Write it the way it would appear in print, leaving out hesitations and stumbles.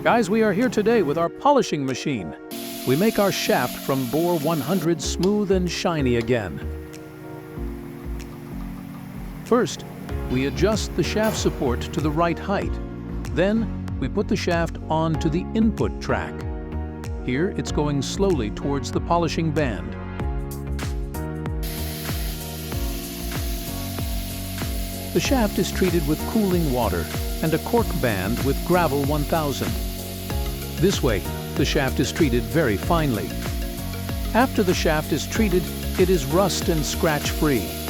Guys, we are here today with our polishing machine. We make our shaft from bore 100 smooth and shiny again. First, we adjust the shaft support to the right height. Then, we put the shaft onto the input track. Here, it's going slowly towards the polishing band. The shaft is treated with cooling water and a cork band with Gravel 1000. This way, the shaft is treated very finely. After the shaft is treated, it is rust and scratch-free.